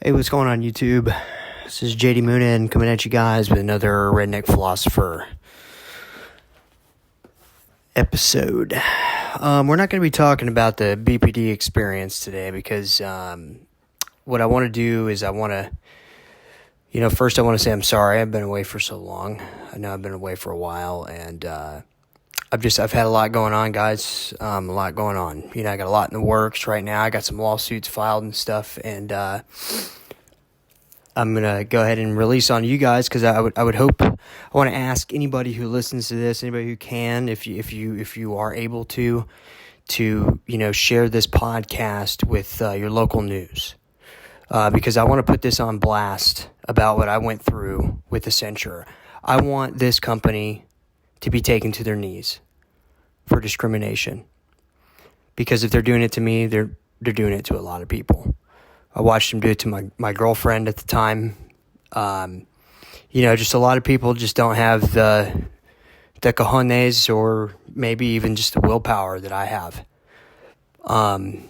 Hey, what's going on YouTube? This is JD Moonin coming at you guys with another Redneck Philosopher episode. We're not going to be talking about the BPD experience today because what I want to do is first I want to say I'm sorry. I've been away for so long. I know I've been away for a while, and I've had a lot going on, guys. A lot going on. I got a lot in the works right now. I got some lawsuits filed and stuff, and I'm gonna go ahead and release on you guys because I would hope. I want to ask anybody who listens to this, anybody who can, if you are able to share this podcast with your local news, because I want to put this on blast about what I went through with Accenture. I want this company to be taken to their knees for discrimination, because if they're doing it to me, they're doing it to a lot of people. I watched them do it to my girlfriend at the time. Just a lot of people just don't have the cojones, or maybe even just the willpower that I have. I'm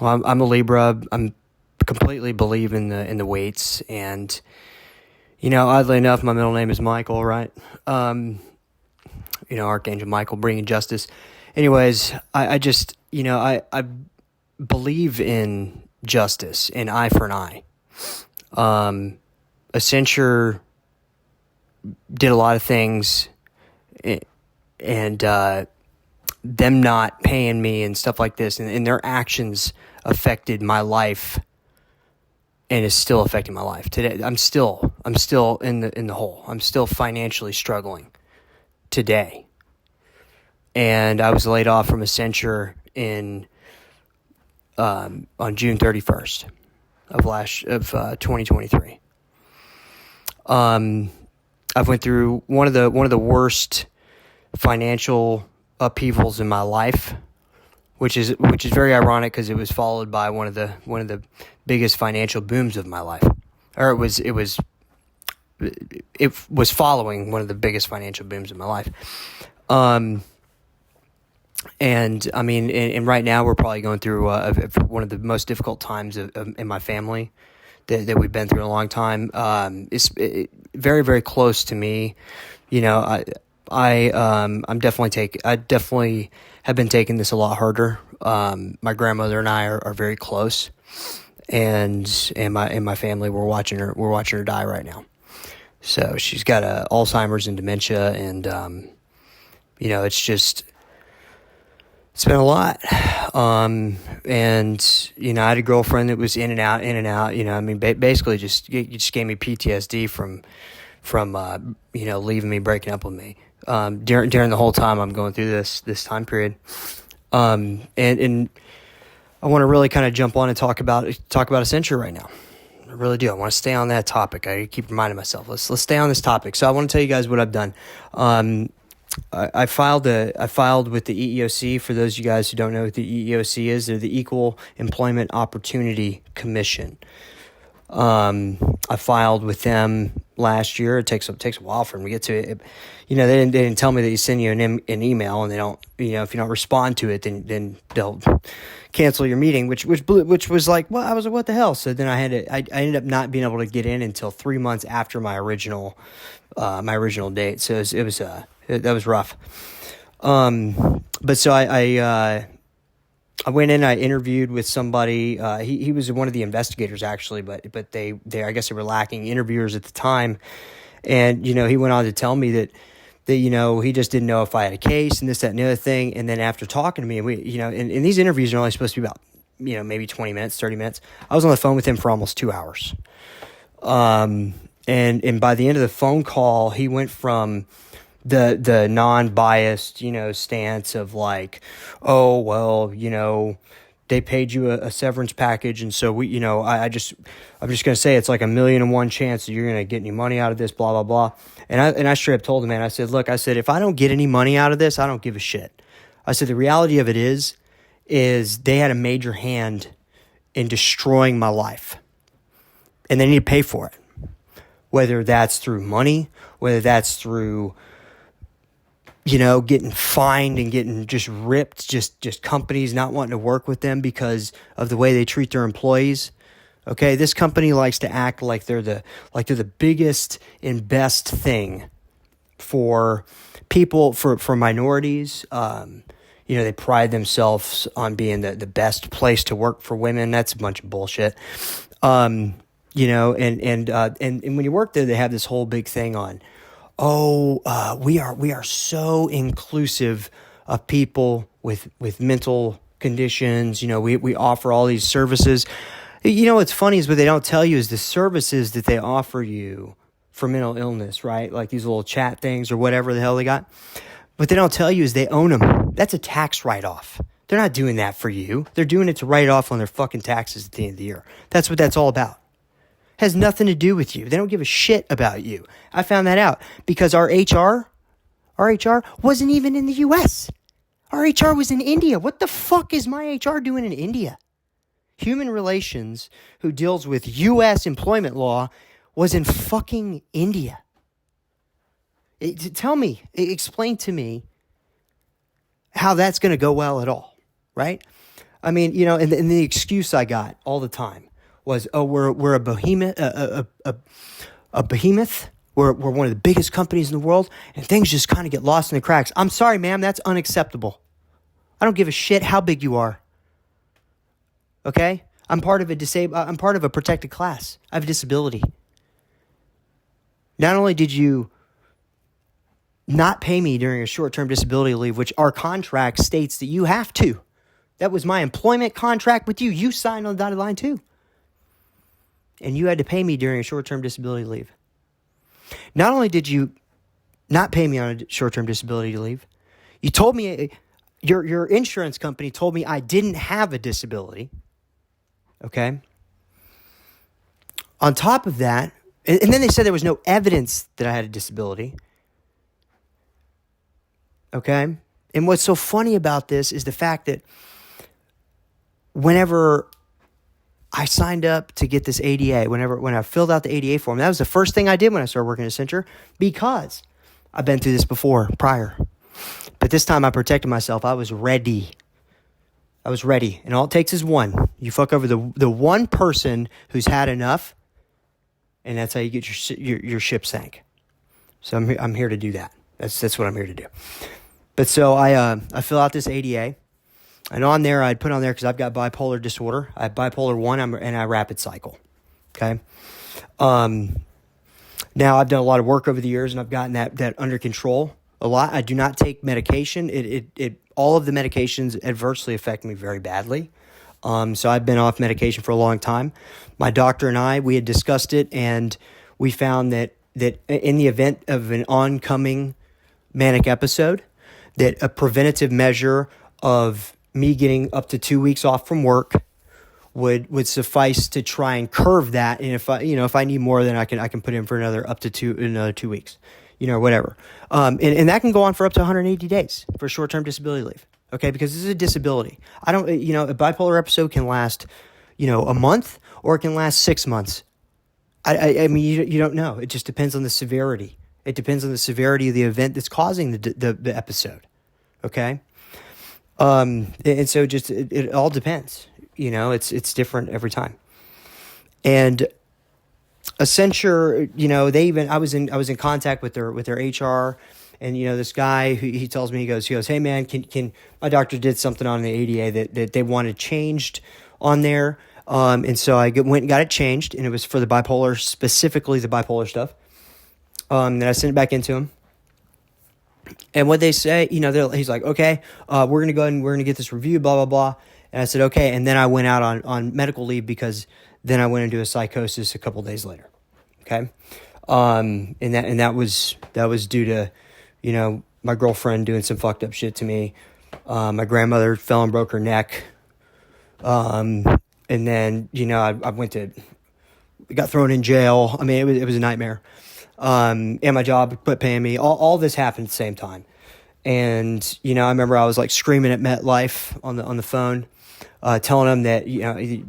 a Libra. I'm completely believe in the weights, and oddly enough, my middle name is Michael, right? Archangel Michael, bringing justice. Anyways, I believe in justice, an eye for an eye. Accenture did a lot of things, and them not paying me and stuff like this, and their actions affected my life, and is still affecting my life today. I'm still in the hole. I'm still financially struggling today, and I was laid off from Accenture on June 31st of 2023. I've went through one of the worst financial upheavals in my life, which is very ironic because it was followed by one of the biggest financial booms of my life, or it was following one of the biggest financial booms of my life. And I mean, and right now we're probably going through one of the most difficult times in my family that we've been through in a long time. It's very, very close to me. I definitely have been taking this a lot harder. My grandmother and I are very close, and my family, we're watching her die right now. So she's got Alzheimer's and dementia, and it's been a lot. I had a girlfriend that was in and out. Basically it just gave me PTSD from leaving me, breaking up with me. During the whole time I'm going through this time period. And I want to really kind of jump on and talk about Accenture right now. I really do. I want to stay on that topic. I keep reminding myself, let's stay on this topic. So I want to tell you guys what I've done. I filed with the EEOC. For those of you guys who don't know what the EEOC is, they're the Equal Employment Opportunity Commission. I filed with them last year. It takes a while for them to get to it. They didn't tell me that you send you an email, and they don't. If you don't respond to it, then they'll cancel your meeting. Which was like, well, I was like, what the hell? So then I ended up not being able to get in until 3 months after my original date. So that was rough. But so I went in, I interviewed with somebody. He was one of the investigators actually, but they I guess they were lacking interviewers at the time. And, he went on to tell me that he just didn't know if I had a case and this, that, and the other thing. And then after talking to me, and these interviews are only supposed to be about, maybe 20 minutes, 30 minutes. I was on the phone with him for almost 2 hours. And by the end of the phone call, he went from the non-biased, stance of like, oh, well, they paid you a severance package. And so I'm just going to say it's like 1,000,001 chance that you're going to get any money out of this, blah, blah, blah. And I straight up told him, man, I said, look, if I don't get any money out of this, I don't give a shit. I said, the reality of it is they had a major hand in destroying my life, and they need to pay for it. Whether that's through money, whether that's through getting fined and getting just ripped, just companies not wanting to work with them because of the way they treat their employees. Okay, this company likes to act like they're the biggest and best thing for people, for minorities. They pride themselves on being the best place to work for women. That's a bunch of bullshit. And when you work there, they have this whole big thing on, we are so inclusive of people with mental conditions. We offer all these services. What's funny is what they don't tell you is the services that they offer you for mental illness, right? Like these little chat things or whatever the hell they got. What they don't tell you is they own them. That's a tax write-off. They're not doing that for you. They're doing it to write off on their fucking taxes at the end of the year. That's what that's all about. Has nothing to do with you. They don't give a shit about you. I found that out because our HR wasn't even in the U.S. Our HR was in India. What the fuck is my HR doing in India? Human Relations, who deals with U.S. employment law, was in fucking India. Explain to me how that's going to go well at all, right? I mean, and the excuse I got all the time was, we're a behemoth, a behemoth. We're one of the biggest companies in the world, and things just kind of get lost in the cracks. I'm sorry, ma'am, that's unacceptable. I don't give a shit how big you are. Okay? I'm part of a protected class. I have a disability. Not only did you not pay me during a short-term disability leave, which our contract states that you have to. That was my employment contract with you. You signed on the dotted line too. And you had to pay me during a short-term disability leave. Not only did you not pay me on a short-term disability leave, you told me, your insurance company told me I didn't have a disability. Okay? On top of that, and then they said there was no evidence that I had a disability. Okay? And what's so funny about this is the fact that whenever I signed up to get this ADA, when I filled out the ADA form, that was the first thing I did when I started working at Accenture, because I've been through this before, prior. But this time I protected myself. I was ready. And all it takes is one. You fuck over the one person who's had enough, and that's how you get your ship sank. So I'm here to do that. That's what I'm here to do. But so I fill out this ADA, and on there I'd put on there, because I've got bipolar disorder. I have bipolar 1 and I rapid cycle. Okay. Now I've done a lot of work over the years, and I've gotten that under control a lot. I do not take medication. All of the medications adversely affect me very badly. So I've been off medication for a long time. My doctor and we had discussed it, and we found that in the event of an oncoming manic episode, that a preventative measure of me getting up to 2 weeks off from work would suffice to try and curve that. And if I need more, then I can put in for another 2 weeks, whatever. And that can go on for up to 180 days for short-term disability leave. Okay. Because this is a disability. A bipolar episode can last, a month, or it can last 6 months. I mean, you don't know. It just depends on the severity. It depends on the severity of the event that's causing the episode. Okay. And so just, it all depends, it's different every time. And Accenture, I was in contact with their HR, and, this guy who he tells me, he goes, hey man, can my doctor did something on the ADA that they wanted changed on there. And so I went and got it changed, and it was for the bipolar, specifically the bipolar stuff. Then I sent it back into him. And what they say, he's like, okay, we're going to go ahead and we're going to get this reviewed, blah, blah, blah. And I said, okay. And then I went out on medical leave, because then I went into a psychosis a couple days later. Okay. And that was due to, my girlfriend doing some fucked up shit to me. My grandmother fell and broke her neck. And then, I got thrown in jail. I mean, it was a nightmare. And my job quit paying me. All this happened at the same time. And, I remember I was like screaming at MetLife on the phone, telling them that,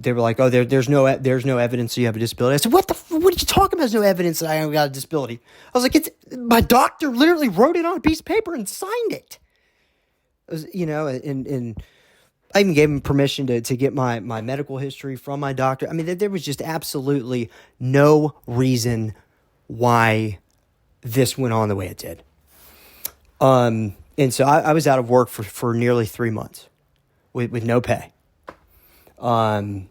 they were like, oh, there's no evidence that you have a disability. I said, what are you talking about? There's no evidence that I got a disability. I was like, my doctor literally wrote it on a piece of paper and signed it. And I even gave him permission to get my medical history from my doctor. I mean, there was just absolutely no reason why this went on the way it did. And so I was out of work for nearly 3 months with no pay. My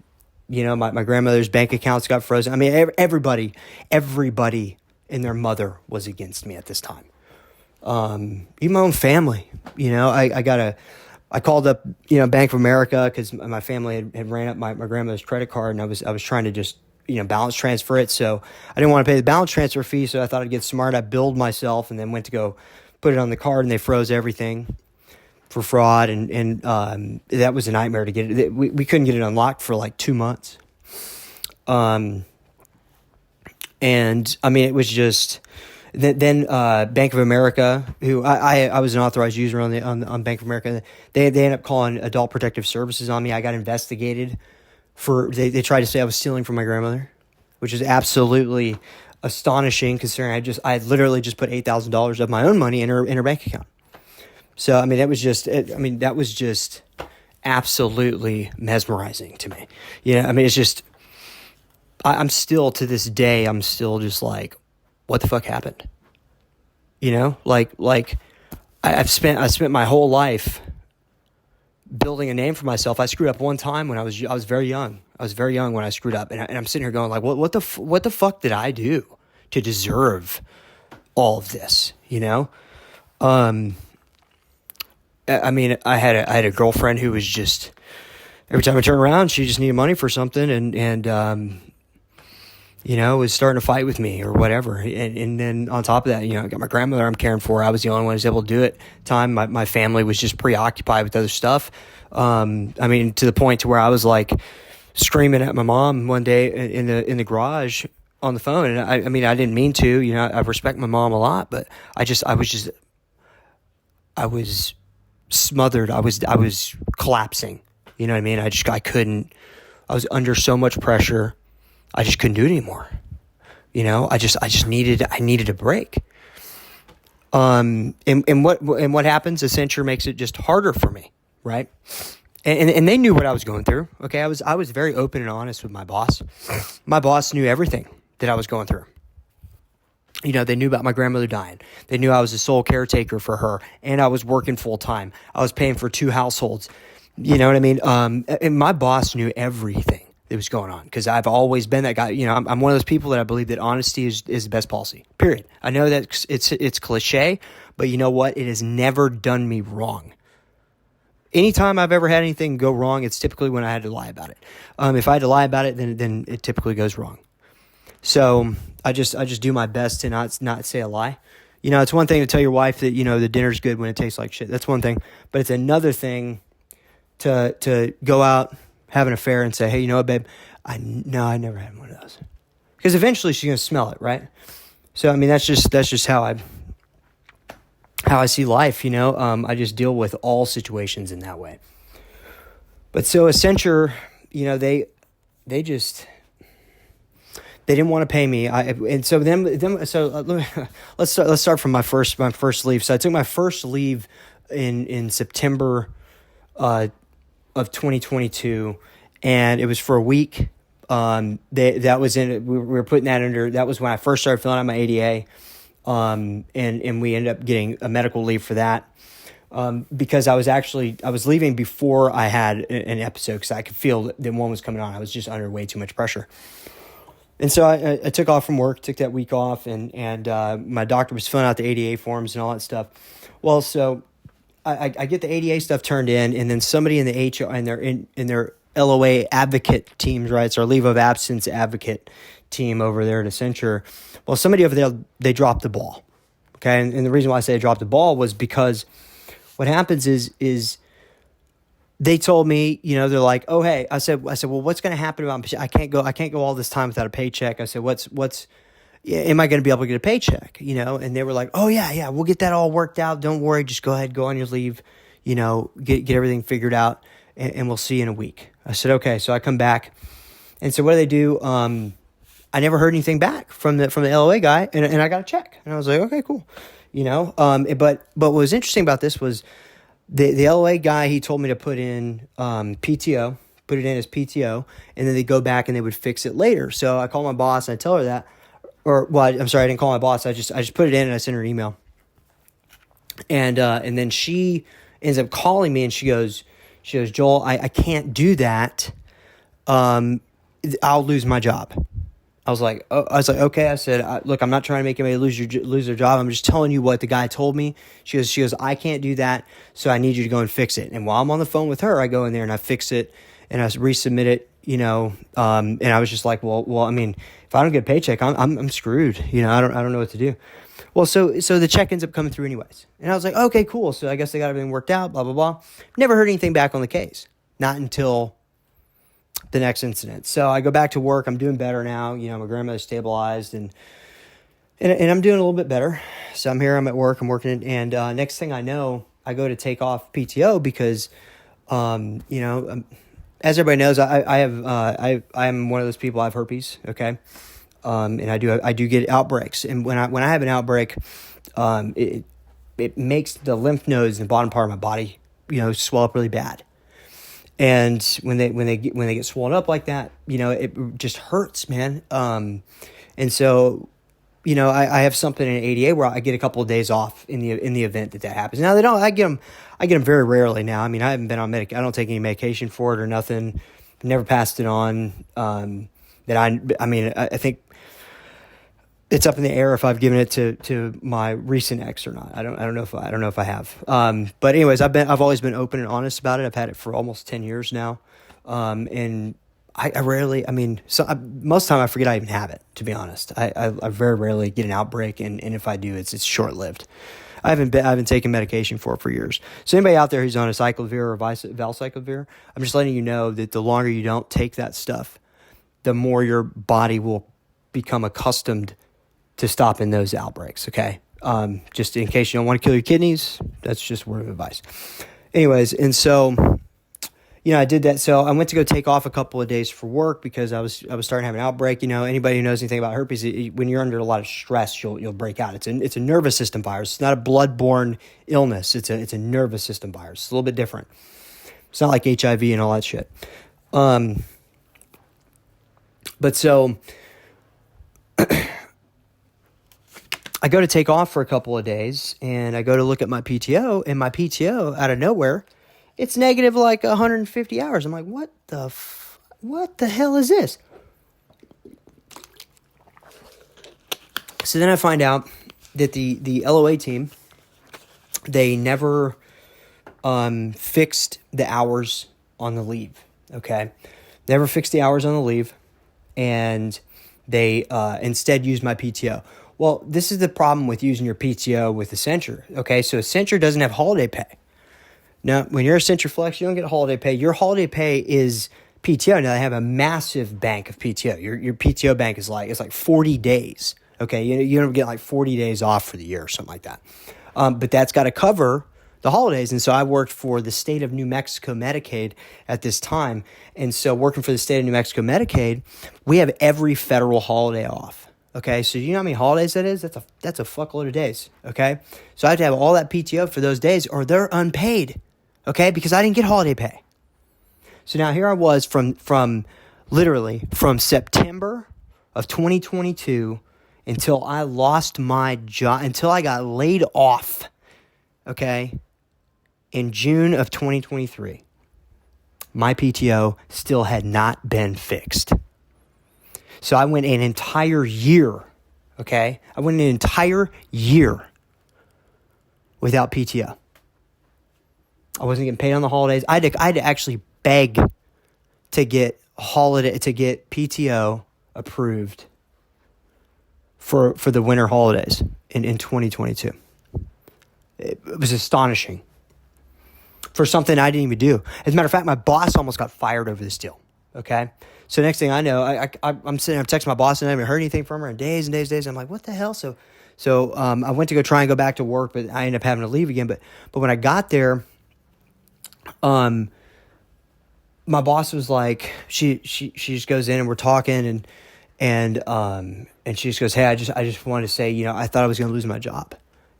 grandmother's bank accounts got frozen. I mean, everybody and their mother was against me at this time. Even my own family, I called up, Bank of America because my family had ran up my grandmother's credit card, and I was trying to just, balance transfer it. So I didn't want to pay the balance transfer fee. So I thought I'd get smart. I billed myself and then went to go put it on the card, and they froze everything for fraud. And that was a nightmare to get it. We couldn't get it unlocked for like 2 months. And I mean, it was just, then Bank of America, who I was an authorized user on Bank of America, they ended up calling Adult Protective Services on me. I got investigated they tried to say I was stealing from my grandmother, which is absolutely astonishing considering I had literally just put $8,000 of my own money in her bank account. So I mean, that was just absolutely mesmerizing to me. I mean, it's just, I'm still, to this day, I'm still just like, what the fuck happened? I've spent my whole life building a name for myself. I screwed up one time when I was very young. I was very young when I screwed up, and I'm sitting here going like, what the fuck did I do to deserve all of this? I mean, I had a girlfriend who was just, every time I turned around, she just needed money for something, and was starting to fight with me or whatever. And then on top of that, I got my grandmother I'm caring for. I was the only one who was able to do it. My family was just preoccupied with other stuff. I mean, to the point to where I was like screaming at my mom one day in the garage on the phone. And I mean, I didn't mean to, I respect my mom a lot, but I was smothered. I was collapsing. You know what I mean? I was under so much pressure. I just couldn't do it anymore. I needed a break. And what happens? Accenture makes it just harder for me, right? And they knew what I was going through. Okay, I was very open and honest with my boss. My boss knew everything that I was going through. They knew about my grandmother dying. They knew I was a sole caretaker for her, and I was working full time. I was paying for 2 households. You know what I mean? And my boss knew everything that was going on, because I've always been that guy. I'm one of those people that I believe that honesty is the best policy, period. I know that it's cliche, but you know what? It has never done me wrong. Anytime I've ever had anything go wrong, it's typically when I had to lie about it. If I had to lie about it, then it typically goes wrong. So I just do my best to not say a lie. It's one thing to tell your wife that, the dinner's good when it tastes like shit. That's one thing. But it's another thing to go out, have an affair, and say, hey, you know what, babe? I never had one of those. Because eventually she's going to smell it, right? So, I mean, that's just how I see life, I just deal with all situations in that way. But so Accenture, they didn't want to pay me. Let's start from my first leave. So I took my first leave in September of 2022, and it was for a week. That was when I first started filling out my ADA. And we ended up getting a medical leave for that. Because I was leaving before I had an episode, because I could feel that one was coming on. I was just under way too much pressure. And so I took off from work, took that week off, and my doctor was filling out the ADA forms and all that stuff. Well, so I get the ADA stuff turned in, and then somebody in the HR and in their LOA advocate teams, right? It's our leave of absence advocate team over there at Accenture. Well, somebody over there, they dropped the ball. Okay. And the reason why I say I dropped the ball was because what happens is they told me, they're like, oh, hey, I said, well, what's going to happen about, I can't go all this time without a paycheck. I said, am I going to be able to get a paycheck? And they were like, oh yeah, we'll get that all worked out. Don't worry. Just go ahead, go on your leave, get everything figured out, and we'll see you in a week. I said, okay. So I come back, and so what do they do? I never heard anything back from the LOA guy, and I got a check, and I was like, okay, cool. But what was interesting about this was the LOA guy, he told me to put in PTO, put it in as PTO, and then they go back and they would fix it later. So I call my boss and I tell her that, I'm sorry, I didn't call my boss. I just put it in and I sent her an email, and then she ends up calling me and she goes, Joel, I can't do that. I'll lose my job. I was like, okay. I said, look, I'm not trying to make anybody lose their job. I'm just telling you what the guy told me. She goes, I can't do that, so I need you to go and fix it. And while I'm on the phone with her, I go in there and I fix it and I resubmit it, and I was just like, well, I mean, if I don't get a paycheck, I'm screwed. I don't know what to do. Well, so the check ends up coming through anyways. And I was like, okay, cool. So I guess they got everything worked out, blah, blah, blah. Never heard anything back on the case. Not until the next incident. So I go back to work. I'm doing better now. My grandmother's stabilized and I'm doing a little bit better. So I'm here, I'm at work, I'm working. And next thing I know, I go to take off PTO because, as everybody knows, I'm one of those people. I have herpes. Okay. And I do get outbreaks. And when I have an outbreak, it makes the lymph nodes in the bottom part of my body, swell up really bad. And when they get swollen up like that, it just hurts, man. And so, I have something in ADA where I get a couple of days off in the event that happens. Now I get them very rarely now. I mean, I haven't been on I don't take any medication for it or nothing. Never passed it on. I think it's up in the air if I've given it to my recent ex or not. I don't know if I have. But anyways, I've always been open and honest about it. I've had it for almost 10 years now. And I rarely, most of the time I forget I even have it, to be honest. I very rarely get an outbreak. And if I do, it's short lived. I haven't taken medication for it for years. So anybody out there who's on a cyclovir or valcyclovir, I'm just letting you know that the longer you don't take that stuff, the more your body will become accustomed to stopping those outbreaks, okay? Just in case you don't want to kill your kidneys, that's just a word of advice. Anyways, and so, I did that. So I went to go take off a couple of days for work because I was starting to have an outbreak. Anybody who knows anything about herpes, when you're under a lot of stress, you'll break out. It's a nervous system virus. It's not a blood-borne illness. It's a nervous system virus. It's a little bit different. It's not like HIV and all that shit. But so I go to take off for a couple of days, and I go to look at my PTO, and my PTO, out of nowhere, it's negative like 150 hours. I'm like, what the hell is this? So then I find out that the LOA team, they never fixed the hours on the leave, okay? Never fixed the hours on the leave, and they instead used my PTO. Well, this is the problem with using your PTO with Accenture, okay? So Accenture doesn't have holiday pay. Now, when you're Accenture Flex, you don't get holiday pay. Your holiday pay is PTO. Now, they have a massive bank of PTO. Your PTO bank is like 40 days, okay? You don't get like 40 days off for the year or something like that. But that's got to cover the holidays. And so I worked for the state of New Mexico Medicaid at this time. And so working for the state of New Mexico Medicaid, we have every federal holiday off. Okay, so you know how many holidays that is? That's a fuckload of days, okay? So I have to have all that PTO for those days or they're unpaid, okay? Because I didn't get holiday pay. So now here I was from literally from September of 2022 until I lost my job, until I got laid off, okay, in June of 2023. My PTO still had not been fixed. So I went an entire year, okay? I went an entire year without PTO. I wasn't getting paid on the holidays. I had to actually beg to get PTO approved for the winter holidays in 2022. It was astonishing for something I didn't even do. As a matter of fact, my boss almost got fired over this deal, okay? So next thing I know, I'm sitting, I'm texting my boss, and I haven't heard anything from her in days and days and days. I'm like, what the hell? So I went to go try and go back to work, but I ended up having to leave again. But when I got there, my boss was like, she just goes in and we're talking and she just goes, hey, I just wanted to say, I thought I was going to lose my job.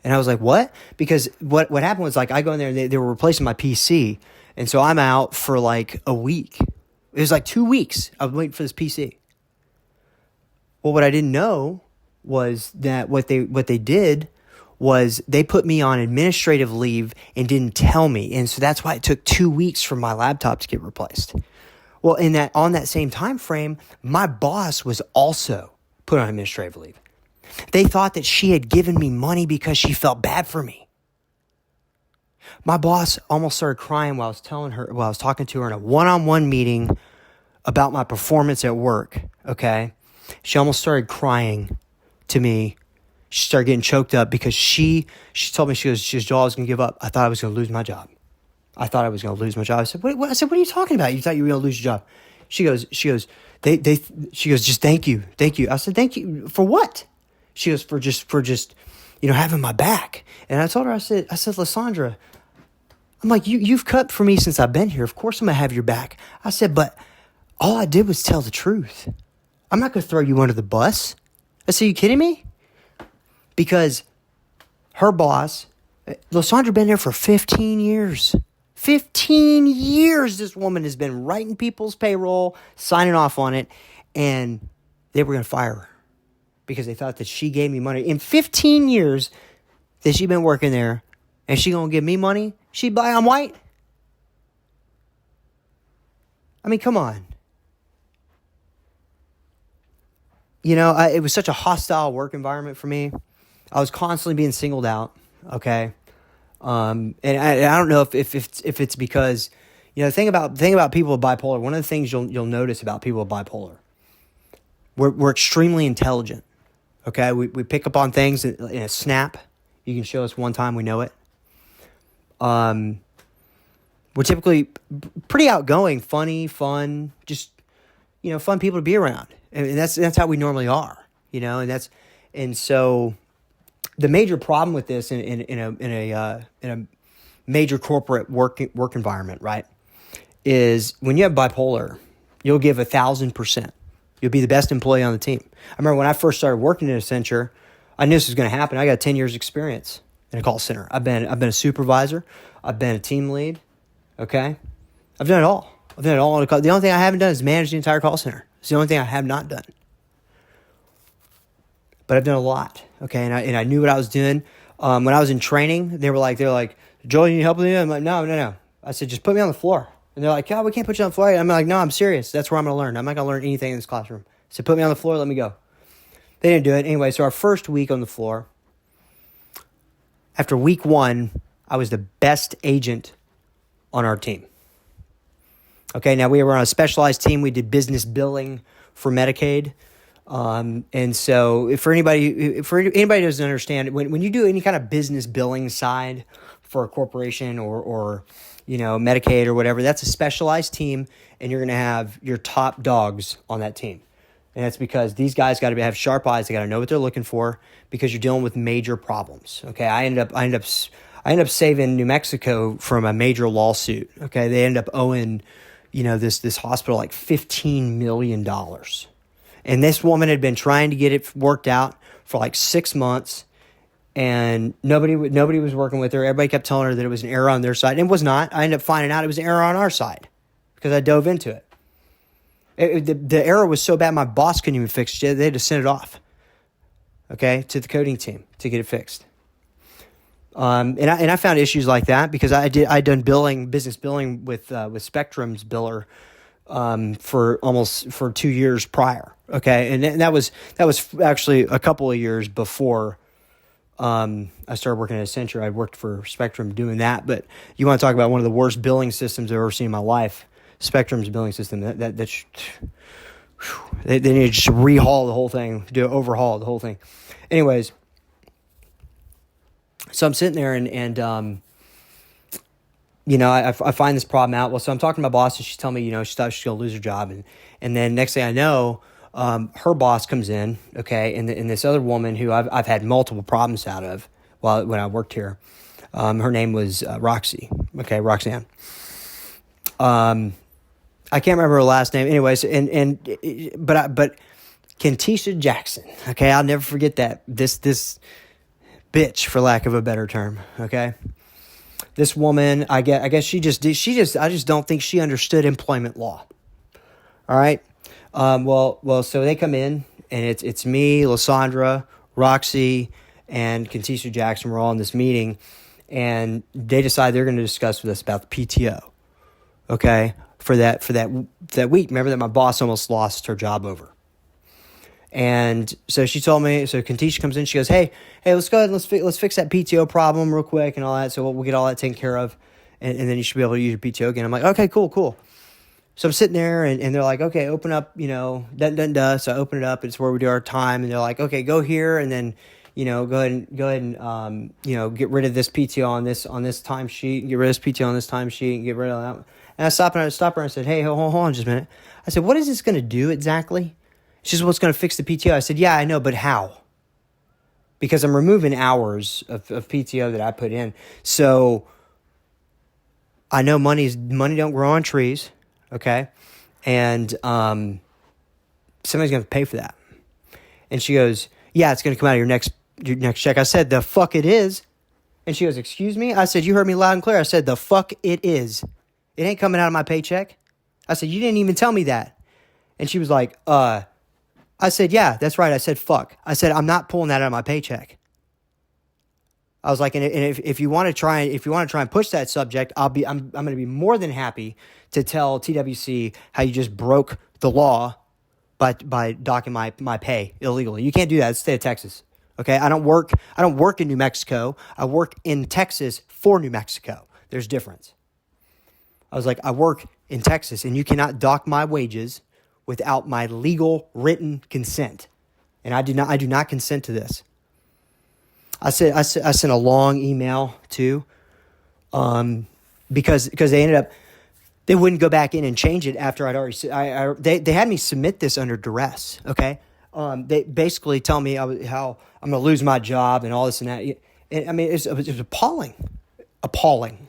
And I was like, what? Because what happened was, like, I go in there and they were replacing my PC. And so I'm out for like a week. It was like 2 weeks. I was waiting for this PC. Well, what I didn't know was that what they did was they put me on administrative leave and didn't tell me. And so that's why it took 2 weeks for my laptop to get replaced. Well, on that same time frame, my boss was also put on administrative leave. They thought that she had given me money because she felt bad for me. My boss almost started crying while I was talking to her in a one-on-one meeting about my performance at work, okay? She almost started crying to me. She started getting choked up because she told me, she goes, Joel, I was going to give up. I thought I was going to lose my job. I said, what? I said, what are you talking about? You thought you were going to lose your job? She goes, just thank you. I said, thank you for what? She goes, for just, having my back. And I told her, I said, Lysandra, I'm like, you've cut for me since I've been here. Of course I'm going to have your back. I said, but all I did was tell the truth. I'm not going to throw you under the bus. I said, you kidding me? Because her boss, Lysandra, been there for 15 years. 15 years this woman has been writing people's payroll, signing off on it, and they were going to fire her because they thought that she gave me money. In 15 years that she's been working there, and she going to give me money? She'd buy I'm white? I mean, come on. It was such a hostile work environment for me. I was constantly being singled out, okay? And I don't know if it's because, the thing about people with bipolar, one of the things you'll notice about people with bipolar, we're extremely intelligent, okay? We pick up on things in a snap. You can show us one time, we know it. We're typically pretty outgoing, funny, fun, just, fun people to be around. And that's how we normally are, and so the major problem with this in a major corporate work environment, right, is when you have bipolar, you'll give 1,000%. You'll be the best employee on the team. I remember when I first started working at Accenture, I knew this was going to happen. I got 10 years experience in a call center. I've been a supervisor. I've been a team lead. Okay, I've done it all. The only thing I haven't done is manage the entire call center. It's the only thing I have not done. But I've done a lot, okay? And I knew what I was doing. When I was in training, they were like, Joel, you need help with me? I'm like, no. I said, just put me on the floor. And they're like, we can't put you on the floor. I'm like, no, I'm serious. That's where I'm going to learn. I'm not going to learn anything in this classroom. I said, put me on the floor, let me go. They didn't do it. Anyway, so our first week on the floor, after week 1, I was the best agent on our team. Okay, now we were on a specialized team. We did business billing for Medicaid. And so for anybody who doesn't understand, when you do any kind of business billing side for a corporation or Medicaid or whatever, that's a specialized team, and you're going to have your top dogs on that team. And that's because these guys got to have sharp eyes. They got to know what they're looking for because you're dealing with major problems. Okay, I ended up saving New Mexico from a major lawsuit. Okay, they ended up owing this hospital like $15 million. And this woman had been trying to get it worked out for like 6 months, and nobody was working with her. Everybody kept telling her that it was an error on their side. And it was not. I ended up finding out it was an error on our side because I dove into it. The error was so bad my boss couldn't even fix it. They had to send it off, okay, to the coding team to get it fixed. And I found issues like that because I'd done business billing with Spectrum's biller for 2 years prior. Okay, and that was actually a couple of years before I started working at Accenture. I worked for Spectrum doing that. But you want to talk about one of the worst billing systems I've ever seen in my life? Spectrum's billing system. They need to just overhaul the whole thing. Anyways. So I'm sitting there and I find this problem out. Well, so I'm talking to my boss, and she's telling me, she thought she's going to lose her job. And then next thing I know, her boss comes in, okay, and this other woman who I've had multiple problems out of when I worked here. Her name was Roxy, okay, Roxanne. I can't remember her last name. Anyways, but Kentisha Jackson, okay, I'll never forget that. This bitch, for lack of a better term. Okay. This woman, I guess I just don't think she understood employment law. All right. Well, so they come in, and it's me, Lysandra, Roxy, and Katisha Jackson. We're all in this meeting, and they decide they're going to discuss with us about the PTO. Okay, for that week. Remember that my boss almost lost her job over. And so she told me. So Katisha comes in. She goes, "Hey, let's go ahead and let's fix that PTO problem real quick and all that. So we'll get all that taken care of, and then you should be able to use your PTO again." I'm like, "Okay, cool." So I'm sitting there, and they're like, "Okay, open up, So I open it up. It's where we do our time, and they're like, "Okay, go here, and then, go ahead and get rid of this PTO on this timesheet, get rid of this PTO on this timesheet, and get rid of that." And I stopped her and I said, "Hey, hold on just a minute." I said, "What is this going to do exactly?" She said, "Well, it's going to fix the PTO." I said, "Yeah, I know, but how?" Because I'm removing hours of PTO that I put in. So I know money don't grow on trees. Okay. And somebody's going to pay for that. And she goes, "Yeah, it's going to come out of your next check." I said, "The fuck it is." And she goes, "Excuse me?" I said, "You heard me loud and clear." I said, "The fuck it is. It ain't coming out of my paycheck." I said, "You didn't even tell me that." And she was like, I said, "Yeah, that's right." I said, "Fuck." I said, "I'm not pulling that out of my paycheck." I was like, and if you want to try and push that subject, I'm going to be more than happy to tell TWC how you just broke the law by docking my pay illegally. You can't do that. It's the state of Texas. Okay, I don't work in New Mexico. I work in Texas for New Mexico. There's difference. I was like, I work in Texas, and you cannot dock my wages without my legal written consent, and I do not consent to this. I sent a long email too, because they wouldn't go back in and change it after I'd already. They had me submit this under duress. Okay, they basically tell me how I'm going to lose my job and all this and that. And, I mean, it was appalling,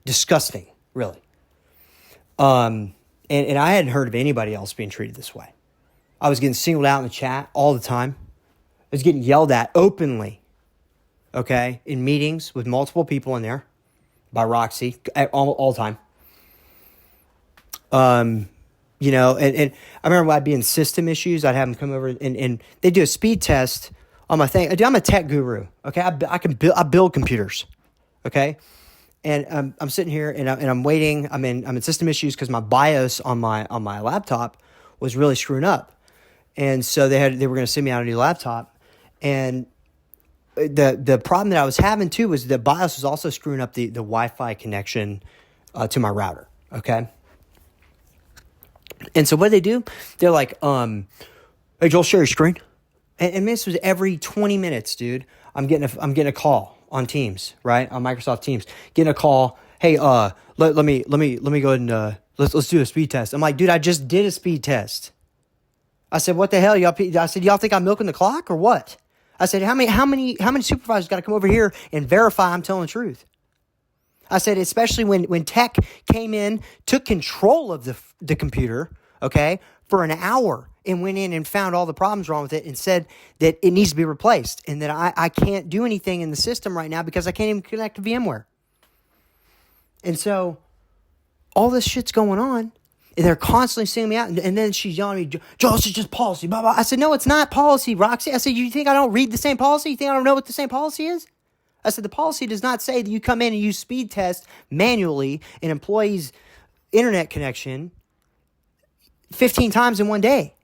disgusting, really. And I hadn't heard of anybody else being treated this way. I was getting singled out in the chat all the time. I was getting yelled at openly. Okay, in meetings with multiple people in there by Roxy all the time. And I remember when I'd be in system issues, I'd have them come over and they do a speed test on my thing. I'm a tech guru. Okay, I build computers. Okay, and I'm sitting here and I'm waiting. I'm in system issues because my BIOS on my laptop was really screwing up, and so they were going to send me out a new laptop, and the problem that I was having too was the BIOS was also screwing up the Wi-Fi connection to my router. Okay. And so what do they do? They're like, "Hey, Joel, share your screen." And this was every 20 minutes, dude. I'm getting a call on Teams, right? On Microsoft Teams, getting a call. "Hey, let me go ahead and let's do a speed test." I'm like, "Dude, I just did a speed test." I said, "What the hell, y'all?" I said, "Y'all think I'm milking the clock or what?" I said, how many supervisors got to come over here and verify I'm telling the truth?" I said, especially when tech came in, took control of the computer, okay, for an hour and went in and found all the problems wrong with it and said that it needs to be replaced and that I can't do anything in the system right now because I can't even connect to VMware. And so all this shit's going on. And they're constantly singing me out. And then she's yelling at me, "Joel, this is just policy, blah, blah." I said, "No, it's not policy, Roxy." I said, "You think I don't read the same policy? You think I don't know what the same policy is?" I said, "The policy does not say that you come in and you speed test manually an employee's internet connection 15 times in one day."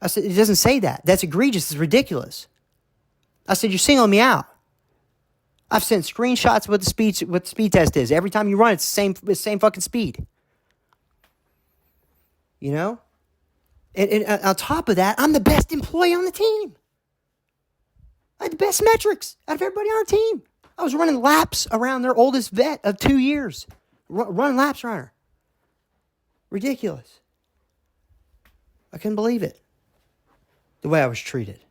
I said, "It doesn't say that. That's egregious. It's ridiculous." I said, "You're singling me out. I've sent screenshots of what the speed test is. Every time you run, it's the same fucking speed." You know? And on top of that, I'm the best employee on the team. I had the best metrics out of everybody on our team. I was running laps around their oldest vet of 2 years. Running laps around her. Ridiculous. I couldn't believe it. The way I was treated.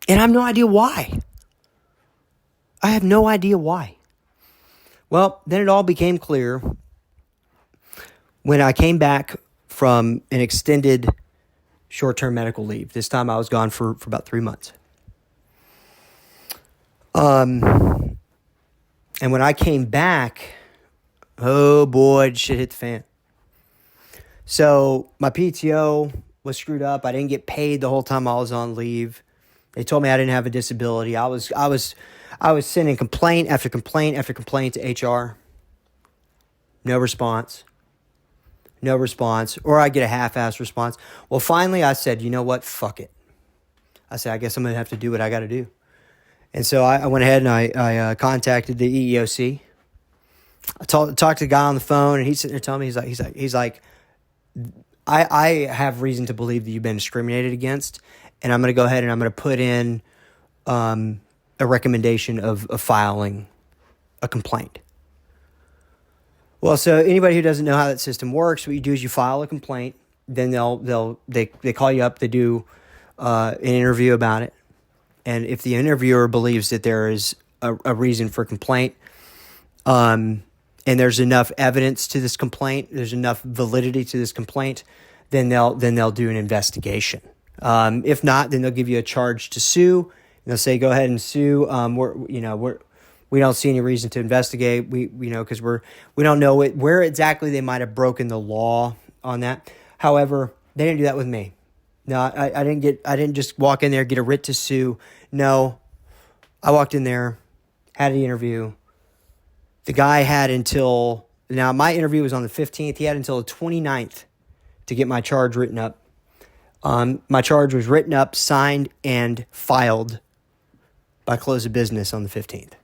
And I have no idea why. I have no idea why. Well, then it all became clear when I came back from an extended short-term medical leave. This time I was gone for about 3 months. And when I came back, oh boy, shit hit the fan. So my PTO was screwed up. I didn't get paid the whole time I was on leave. They told me I didn't have a disability. I was sending complaint after complaint after complaint to HR. No response. Or I get a half-assed response. Well, finally I said, you know what? Fuck it. I said, I guess I'm going to have to do what I got to do. And so I went ahead and I contacted the EEOC. I talked to the guy on the phone, and he's sitting there telling me, he's like, I have reason to believe that you've been discriminated against, and I'm going to go ahead and I'm going to put in a recommendation of filing a complaint. Well, so anybody who doesn't know how that system works, what you do is you file a complaint, then they call you up, they do an interview about it, and if the interviewer believes that there is a reason for complaint, and there's enough evidence to this complaint, there's enough validity to this complaint, then they'll do an investigation. If not, then they'll give you a charge to sue. And they'll say, go ahead and sue. We don't see any reason to investigate. Because we don't know where exactly they might have broken the law on that. However, they didn't do that with me. No, I didn't just walk in there, get a writ to sue. No, I walked in there, had an interview. The guy had now my interview was on the 15th. He had until the 29th to get my charge written up. My charge was written up, signed, and filed by close of business on the 15th.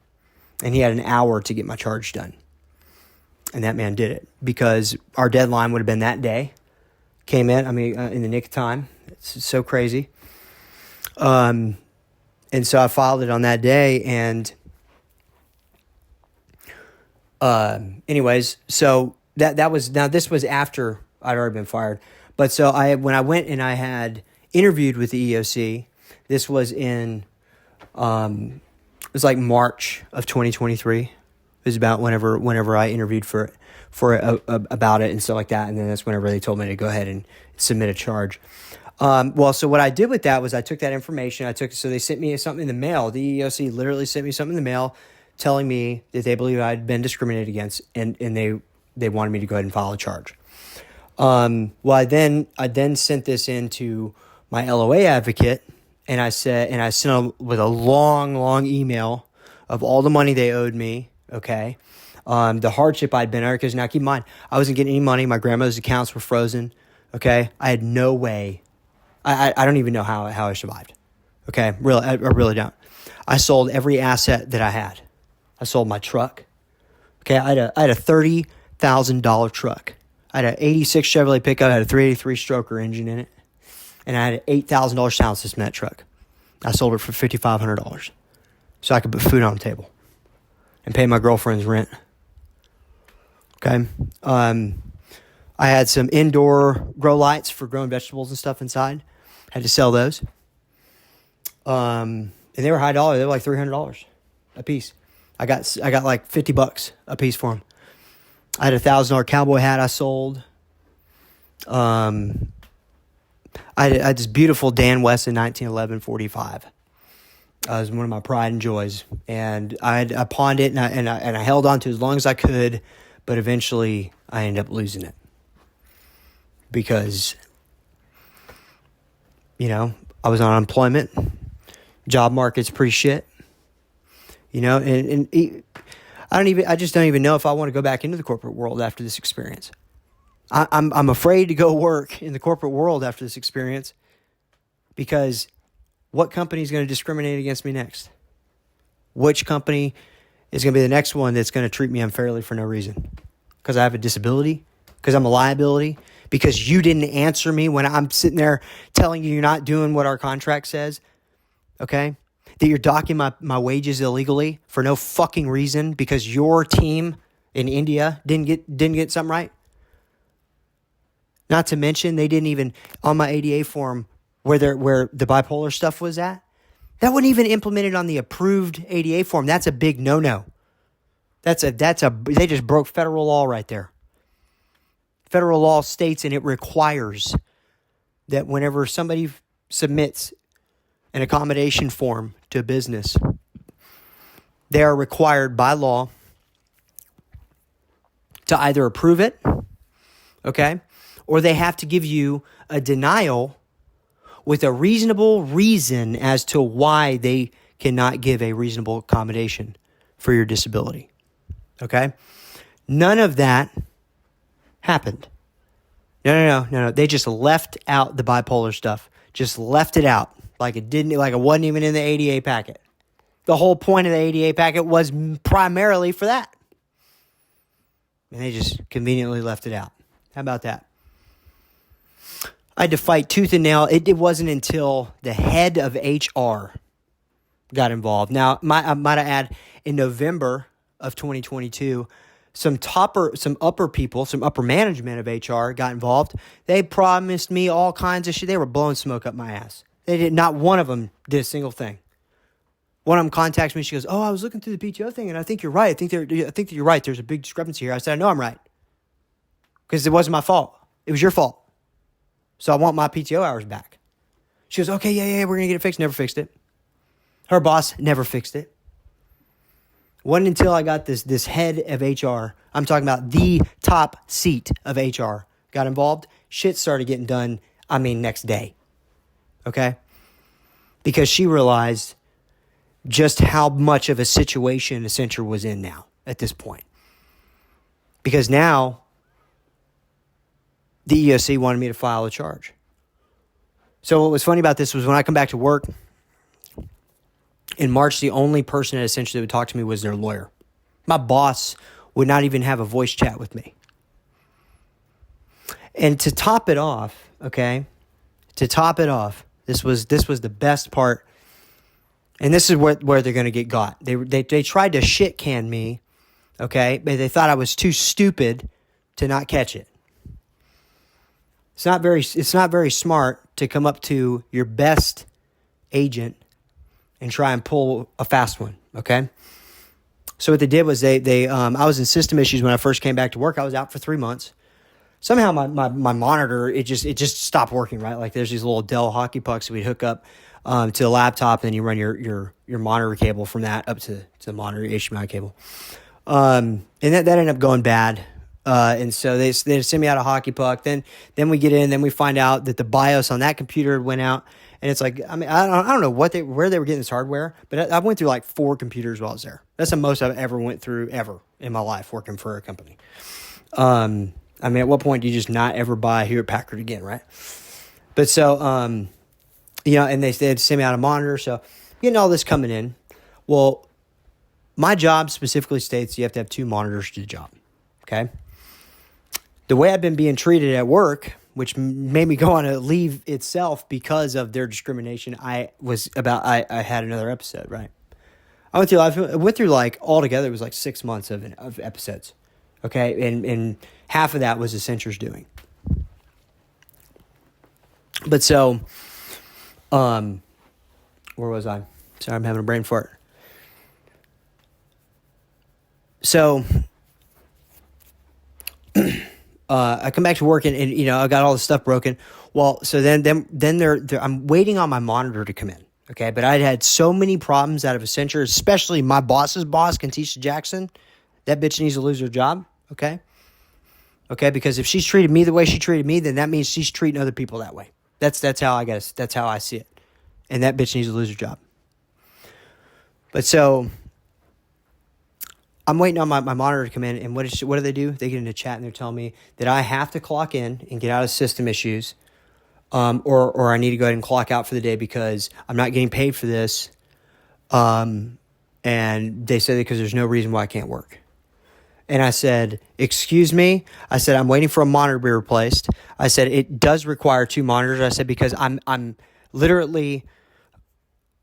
And he had an hour to get my charge done. And that man did it because our deadline would have been that day. Came in the nick of time. It's so crazy. And so I filed it on that day. And anyways, so this was after I'd already been fired. But so when I went and I had interviewed with the EEOC, this was in, it was like March of 2023. It was about whenever I interviewed about it and stuff like that. And then that's whenever they told me to go ahead and submit a charge. So what I did with that was I took that information. So they sent me something in the mail. The EEOC literally sent me something in the mail telling me that they believe I'd been discriminated against and they wanted me to go ahead and file a charge. I then sent this in to my LOA advocate, and I sent them with a long email of all the money they owed me. Okay. The hardship I'd been under, because now keep in mind, I wasn't getting any money. My grandmother's accounts were frozen. Okay. I had no way. I don't even know how I survived. Okay. I really don't. I sold every asset that I had. I sold my truck. Okay. I had a $30,000 truck. I had an 86 Chevrolet pickup. I had a 383 stroker engine in it. And I had an $8,000 sound system in that truck. I sold it for $5,500 so I could put food on the table and pay my girlfriend's rent. Okay. I had some indoor grow lights for growing vegetables and stuff inside. Had to sell those. And they were high dollar. They were like $300 a piece. I got like $50 a piece for them. I had a $1,000 cowboy hat I sold. I had this beautiful Dan Wesson 1911 45. It was one of my pride and joys, and I pawned it and I held on to it as long as I could, but eventually I ended up losing it because I was on unemployment, job market's pretty shit, and I just don't even know if I want to go back into the corporate world after this experience. I'm afraid to go work in the corporate world after this experience because what company is going to discriminate against me next? Which company is going to be the next one that's going to treat me unfairly for no reason? Because I have a disability? Because I'm a liability? Because you didn't answer me when I'm sitting there telling you you're not doing what our contract says? Okay? That you're docking my wages illegally for no fucking reason because your team in India didn't get something right? Not to mention, they didn't even, on my ADA form, where the bipolar stuff was at, that wasn't even implemented on the approved ADA form. That's a big no-no. They just broke federal law right there. Federal law states, and it requires that whenever somebody submits an accommodation form to a business, they are required by law to either approve it, okay, or they have to give you a denial with a reasonable reason as to why they cannot give a reasonable accommodation for your disability, okay? None of that happened. No. They just left out the bipolar stuff. Just left it out like it wasn't even in the ADA packet. The whole point of the ADA packet was primarily for that. And they just conveniently left it out. How about that? I had to fight tooth and nail. It wasn't until the head of HR got involved. Now, I might add, in November of 2022, some upper management of HR got involved. They promised me all kinds of shit. They were blowing smoke up my ass. Not one of them did a single thing. One of them contacts me. She goes, "Oh, I was looking through the PTO thing, and I think you're right. I think that you're right. There's a big discrepancy here." I said, "I know I'm right, because it wasn't my fault. It was your fault. So I want my PTO hours back." She goes, "Okay, yeah, we're gonna get it fixed." Never fixed it. Her boss never fixed it. Wasn't until I got this head of HR, I'm talking about the top seat of HR, got involved. Shit started getting done, next day. Okay? Because she realized just how much of a situation Accenture was in now at this point. Because now the EOC wanted me to file a charge. So what was funny about this was when I come back to work in March, the only person at Accenture that would talk to me was their lawyer. My boss would not even have a voice chat with me. And to top it off, this was the best part. And this is where they're going to get got. They tried to shit can me, okay? But they thought I was too stupid to not catch it. It's not very smart to come up to your best agent and try and pull a fast one, okay? So what they did was I was in system issues when I first came back to work. I was out for 3 months. Somehow my monitor, it just stopped working, right? Like there's these little Dell hockey pucks that we'd hook up to a laptop, and then you run your monitor cable from that up to the monitor HDMI cable. And that ended up going bad. And so they send me out a hockey puck. Then we get in, then we find out that the BIOS on that computer went out. And it's like, I don't know where they were getting this hardware, but I went through like 4 computers while I was there. That's the most I've ever went through ever in my life working for a company. At what point do you just not ever buy Hewlett Packard again, right? But so, and they had to send me out a monitor. So getting all this coming in. Well, my job specifically states you have to have 2 monitors to the job. Okay. The way I've been being treated at work, which made me go on a leave itself because of their discrimination, I had another episode, right? I went through like altogether, it was like 6 months of episodes. Okay. And half of that was Accenture's doing. But so, where was I? Sorry, I'm having a brain fart. So, I come back to work and I got all the stuff broken. Well, so then I'm waiting on my monitor to come in. Okay. But I'd had so many problems out of Accenture, especially my boss's boss, Kantisha Jackson. That bitch needs to lose her job. Okay. Okay. Because if she's treated me the way she treated me, then that means she's treating other people that way. That's how I see it. And that bitch needs to lose her job. But so I'm waiting on my monitor to come in, and what do they do? They get into chat, and they're telling me that I have to clock in and get out of system issues, or I need to go ahead and clock out for the day because I'm not getting paid for this. And they said because there's no reason why I can't work. And I said, "Excuse me." I said, "I'm waiting for a monitor to be replaced." I said, "It does require 2 monitors." I said, "Because I'm literally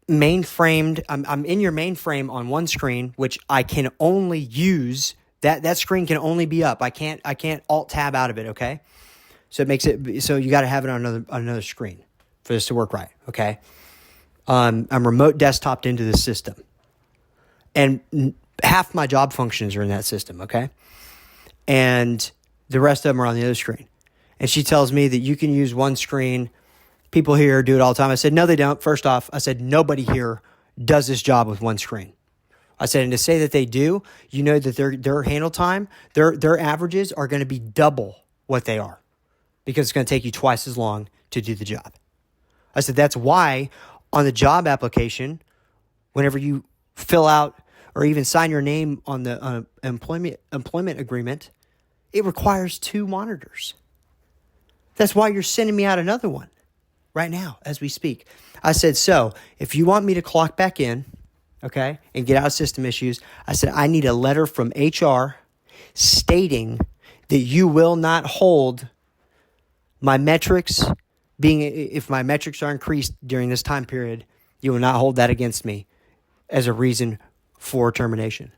mainframed. I'm in your mainframe on one screen, which I can only use that screen can only be up. I can't alt tab out of it. Okay, so it makes it so you got to have it on another screen for this to work right. Okay, I'm remote desktoped into the system, and half my job functions are in that system. Okay, and the rest of them are on the other screen. And she tells me that you can use one screen People here do it all the time. I said, no, they don't. First off, I said, nobody here does this job with one screen. I said, and to say that they do, you know that their handle time, their averages are going to be double what they are because it's going to take you twice as long to do the job. I said, that's why on the job application, whenever you fill out or even sign your name on the employment agreement, it requires 2 monitors. That's why you're sending me out another one right now as we speak. I said, so if you want me to clock back in, okay, and get out of system issues, I said, I need a letter from HR stating that you will not hold my metrics if my metrics are increased during this time period, you will not hold that against me as a reason for termination.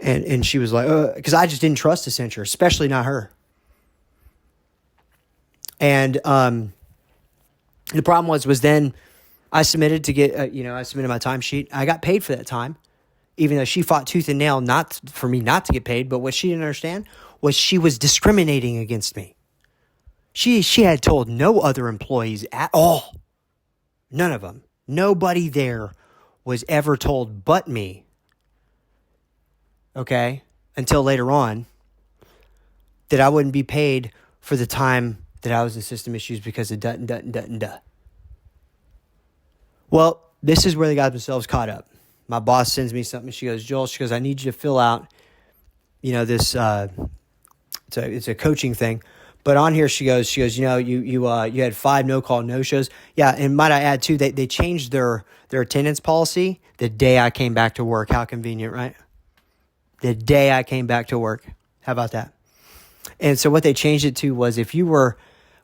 And she was like, because I just didn't trust Accenture, especially not her. And the problem was then I submitted to get, I submitted my timesheet. I got paid for that time, even though she fought tooth and nail not for me not to get paid. But what she didn't understand was she was discriminating against me. She had told no other employees at all. None of them. Nobody there was ever told but me. Okay? Until later on, that I wouldn't be paid for the time that I was in system issues because of duh. Well, this is where they got themselves caught up. My boss sends me something. She goes, Joel, I need you to fill out, this, it's a coaching thing. But on here, she goes, you had 5 no-call, no-shows. Yeah, and might I add, too, they changed their attendance policy the day I came back to work. How convenient, right? The day I came back to work. How about that? And so what they changed it to was if you were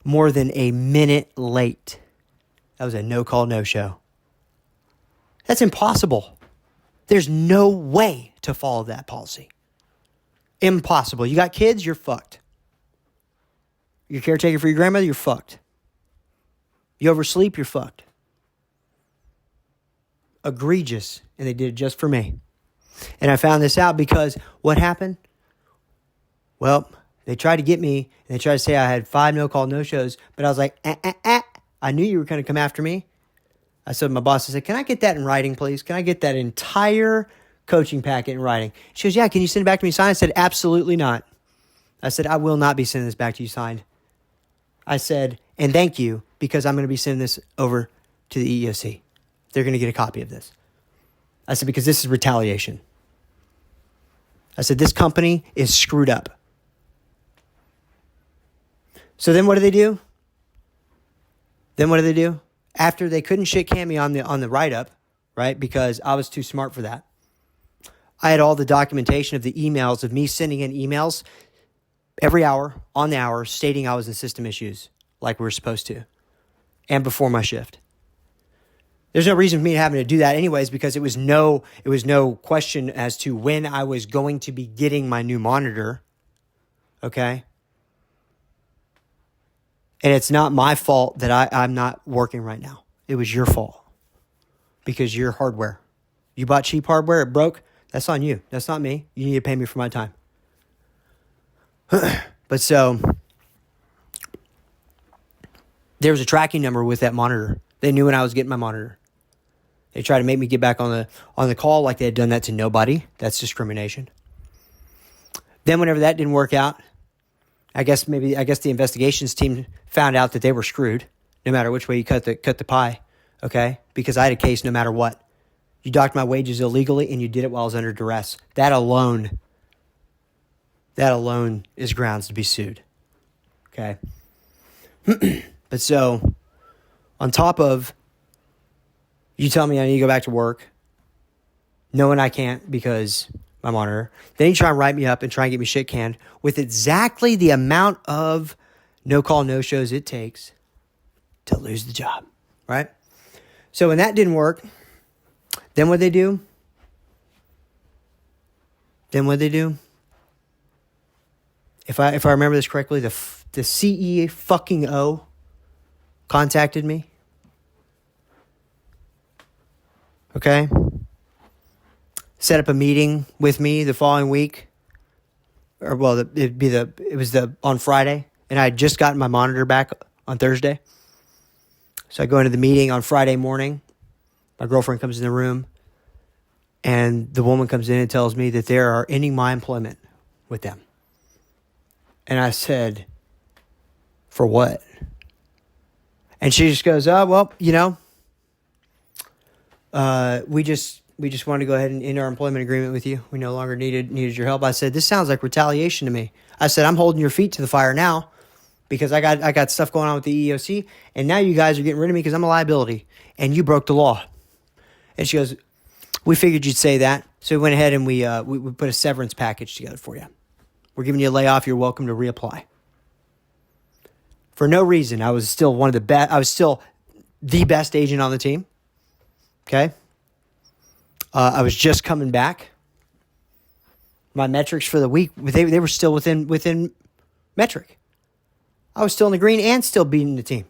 more than a minute late, that was a no-call, no-show. That's impossible. There's no way to follow that policy. Impossible. You got kids, you're fucked. You're caretaker for your grandmother, you're fucked. You oversleep, you're fucked. Egregious. And they did it just for me. And I found this out because what happened? Well, they tried to get me, and they tried to say I had 5 no-call, no-shows, but I was like, I knew you were going to come after me. I said to my boss, I said, can I get that in writing, please? Can I get that entire coaching packet in writing? She goes, yeah, can you send it back to me signed? I said, absolutely not. I said, I will not be sending this back to you signed. I said, and thank you, because I'm going to be sending this over to the EEOC. They're going to get a copy of this. I said, because this is retaliation. I said, this company is screwed up. So then what do they do? After they couldn't shit can me on the write-up, right, because I was too smart for that, I had all the documentation of the emails of me sending in emails every hour, on the hour, stating I was in system issues like we were supposed to, and before my shift. There's no reason for me having to do that anyways because it was no question as to when I was going to be getting my new monitor, okay? And it's not my fault that I'm not working right now. It was your fault because you're hardware. You bought cheap hardware, it broke, that's on you. That's not me. You need to pay me for my time. But so, there was a tracking number with that monitor. They knew when I was getting my monitor. They tried to make me get back on the call like they had done that to nobody. That's discrimination. Then whenever that didn't work out, I guess the investigations team found out that they were screwed, no matter which way you cut the pie, okay? Because I had a case no matter what. You docked my wages illegally and you did it while I was under duress. That alone is grounds to be sued, okay? But so, on top of you tell me I need to go back to work, knowing I can't because my monitor, then you try and write me up and try and get me shit canned with exactly the amount of no-call, no-shows it takes to lose the job, right? So when that didn't work, then what'd they do? If I remember this correctly, the CE fucking O contacted me. Okay? Set up a meeting with me the following week. Or well, it was on Friday, and I had just gotten my monitor back on Thursday. So I go into the meeting on Friday morning. My girlfriend comes in the room, and the woman comes in and tells me that they are ending my employment with them. And I said, for what? And she just goes, oh, well, we just wanted to go ahead and end our employment agreement with you. We no longer needed your help. I said, this sounds like retaliation to me. I said, I'm holding your feet to the fire now because I got stuff going on with the EEOC, and now you guys are getting rid of me because I'm a liability, and you broke the law. And she goes, we figured you'd say that. So we went ahead and we put a severance package together for you. We're giving you a layoff. You're welcome to reapply. For no reason, I was still one of the best. I was still the best agent on the team. Okay. I was just coming back. My metrics for the week, they were still within metric. I was still in the green and still beating the team.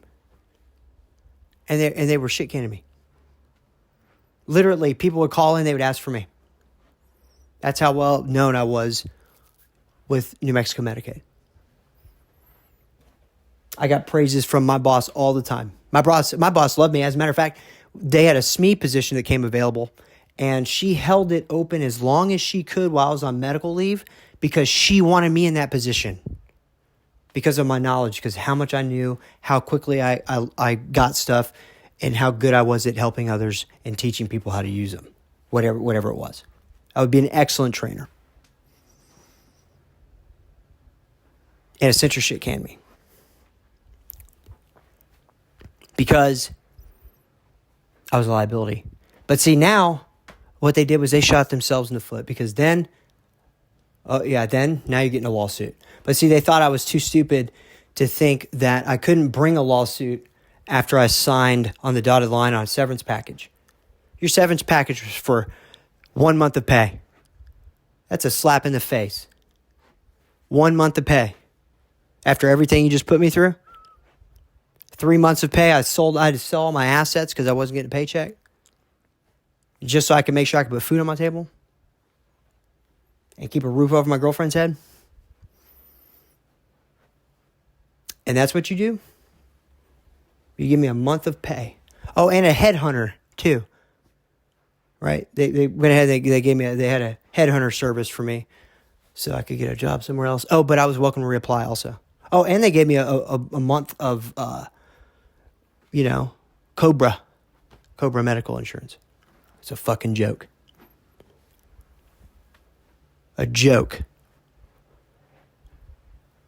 And they were shit canning me. Literally, people would call in, they would ask for me. That's how well known I was with New Mexico Medicaid. I got praises from my boss all the time. My boss loved me. As a matter of fact, they had a SME position that came available, and she held it open as long as she could while I was on medical leave because she wanted me in that position because of my knowledge, because how much I knew, how quickly I got stuff, and how good I was at helping others and teaching people how to use them, whatever it was. I would be an excellent trainer. And Accenture shit canned me. Because I was a liability. But see, now, what they did was they shot themselves in the foot. Because then now you're getting a lawsuit. But see, they thought I was too stupid to think that I couldn't bring a lawsuit after I signed on the dotted line on a severance package. Your severance package was for 1 month of pay. That's a slap in the face. 1 month of pay. After everything you just put me through. 3 months of pay. I had to sell all my assets because I wasn't getting a paycheck. Just so I could make sure I could put food on my table. And keep a roof over my girlfriend's head. And that's what you do? You give me a month of pay. Oh, and a headhunter, too. Right? They went ahead, they had a headhunter service for me so I could get a job somewhere else. Oh, but I was welcome to reapply also. Oh, and they gave me a month of, Cobra medical insurance. It's a fucking joke. A joke.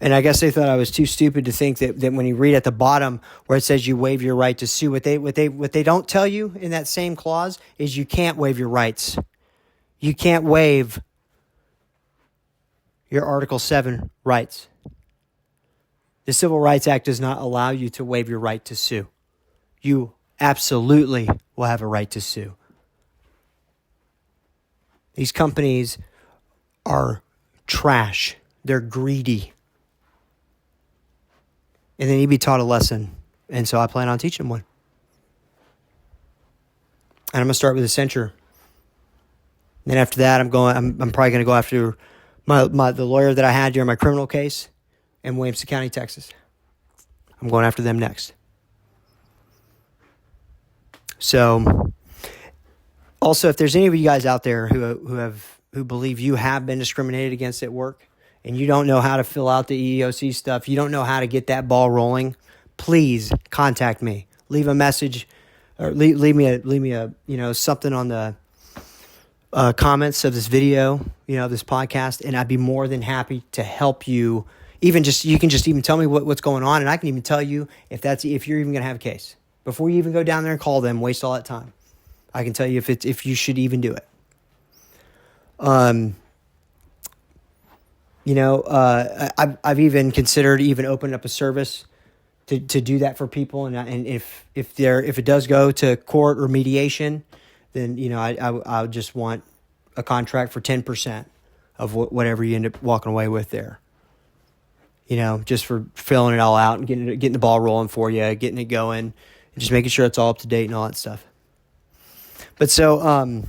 And I guess they thought I was too stupid to think that when you read at the bottom where it says you waive your right to sue, what they don't tell you in that same clause is you can't waive your rights. You can't waive your Article 7 rights. The Civil Rights Act does not allow you to waive your right to sue. You absolutely will have a right to sue. These companies are trash. They're greedy. And they need to be taught a lesson. And so I plan on teaching them one. And I'm going to start with Accenture. Then after that, I'm probably going to go after the lawyer that I had during my criminal case in Williamson County, Texas. I'm going after them next. So, also, if there's any of you guys out there who believe you have been discriminated against at work, and you don't know how to fill out the EEOC stuff, you don't know how to get that ball rolling, please contact me. Leave a message, or leave me a something on the comments of this video, this podcast, and I'd be more than happy to help you. You can just even tell me what's going on, and I can even tell you if you're even going to have a case before you even go down there and call them. Waste all that time. I can tell you if you should even do it. I've even considered opening up a service to do that for people, and if it does go to court or mediation, then I just want a contract for 10% of whatever you end up walking away with there. Just for filling it all out and getting the ball rolling for you, getting it going, and just making sure it's all up to date and all that stuff. But so,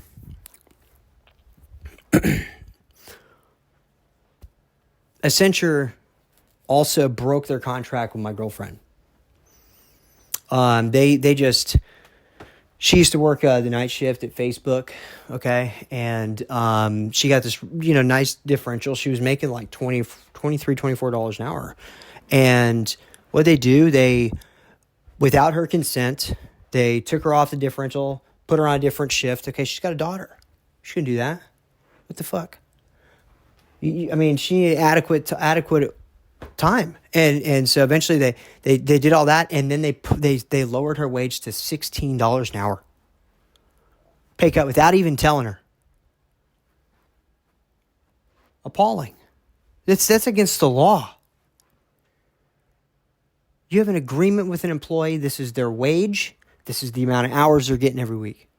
Accenture also broke their contract with my girlfriend. She used to work the night shift at Facebook, okay? And she got this, nice differential. She was making like $24 an hour. And what they do, without her consent, they took her off the differential, put her on a different shift. Okay, she's got a daughter. She couldn't do that. What the fuck? She needed adequate time, and so eventually they did all that, and then they lowered her wage to $16 an hour. Pay cut without even telling her. Appalling. That's against the law. You have an agreement with an employee. This is their wage. This is the amount of hours they're getting every week.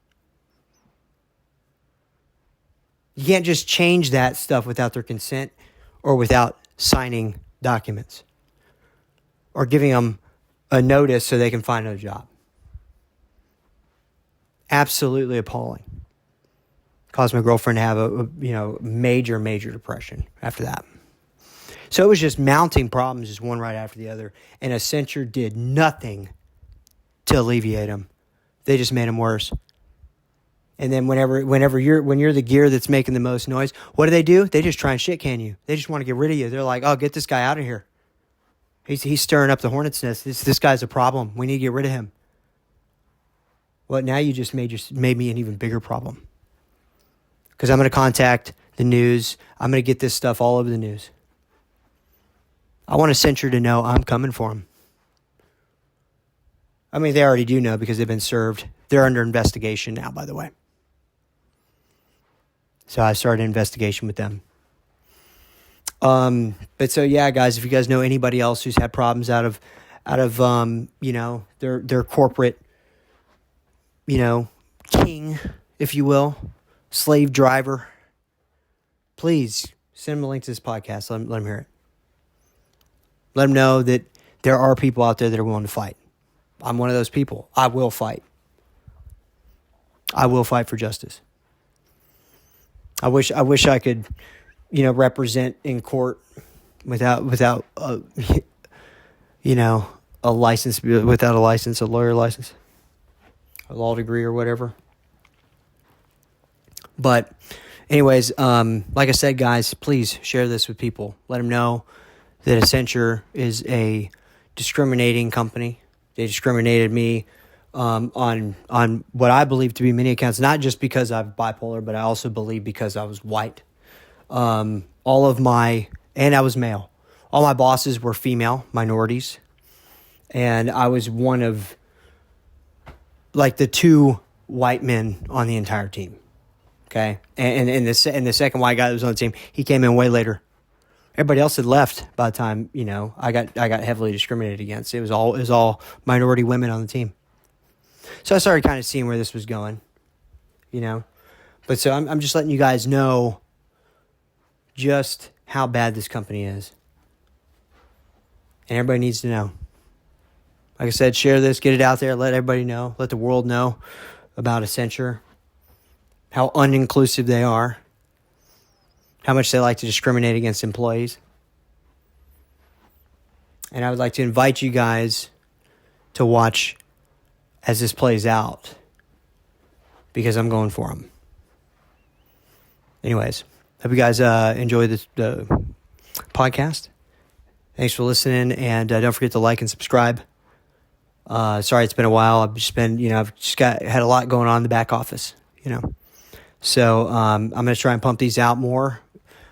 You can't just change that stuff without their consent or without signing documents or giving them a notice so they can find another job. Absolutely appalling. Caused my girlfriend to have a major depression after that. So it was just mounting problems, just one right after the other. And Accenture did nothing to alleviate them. They just made them worse. And then when you're the gear that's making the most noise, what do? They just try and shit can you. They just want to get rid of you. They're like, oh, get this guy out of here. He's stirring up the hornet's nest. This guy's a problem. We need to get rid of him. Well, now you just made me an even bigger problem. Because I'm going to contact the news. I'm going to get this stuff all over the news. I want Accenture to know I'm coming for them. They already do know because they've been served. They're under investigation now, by the way. So I started an investigation with them. But so yeah, guys, if you guys know anybody else who's had problems out of their corporate, king, if you will, slave driver, please send them a link to this podcast. Let them hear it. Let them know that there are people out there that are willing to fight. I'm one of those people. I will fight. I will fight for justice. I wish I could, represent in court without a license, a lawyer license, a law degree or whatever. But anyways, like I said, guys, please share this with people. Let them know that Accenture is a discriminating company. They discriminated me on what I believe to be many accounts, not just because I'm bipolar, but I also believe because I was white. I was male. All my bosses were female, minorities, and I was one of like the two white men on the entire team. Okay, and the second white guy that was on the team, he came in way later. Everybody else had left by the time I got heavily discriminated against. It was all minority women on the team. So I started kind of seeing where this was going, But so I'm just letting you guys know just how bad this company is, and everybody needs to know. Like I said, share this, get it out there, let everybody know, let the world know about Accenture, how uninclusive they are, how much they like to discriminate against employees. And I would like to invite you guys to watch as this plays out, because I'm going for them. Anyways, hope you guys enjoy the podcast. Thanks for listening, and don't forget to like and subscribe. Sorry it's been a while. I've just been, had a lot going on in the back office, So I'm going to try and pump these out more.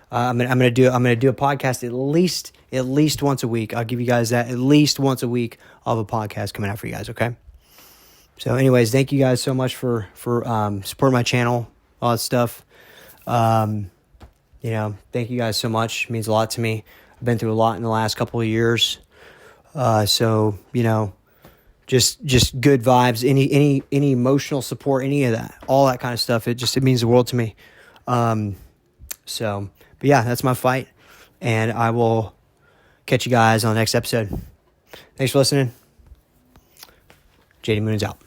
I'm going to do a podcast at least once a week. I'll give you guys that, at least once a week. I'll have a podcast coming out for you guys. Okay. So anyways, thank you guys so much for supporting my channel, all that stuff. Thank you guys so much. It means a lot to me. I've been through a lot in the last couple of years. So, just good vibes, any emotional support, any of that, all that kind of stuff. It means the world to me. But yeah, that's my fight, and I will catch you guys on the next episode. Thanks for listening. JD Moon's out.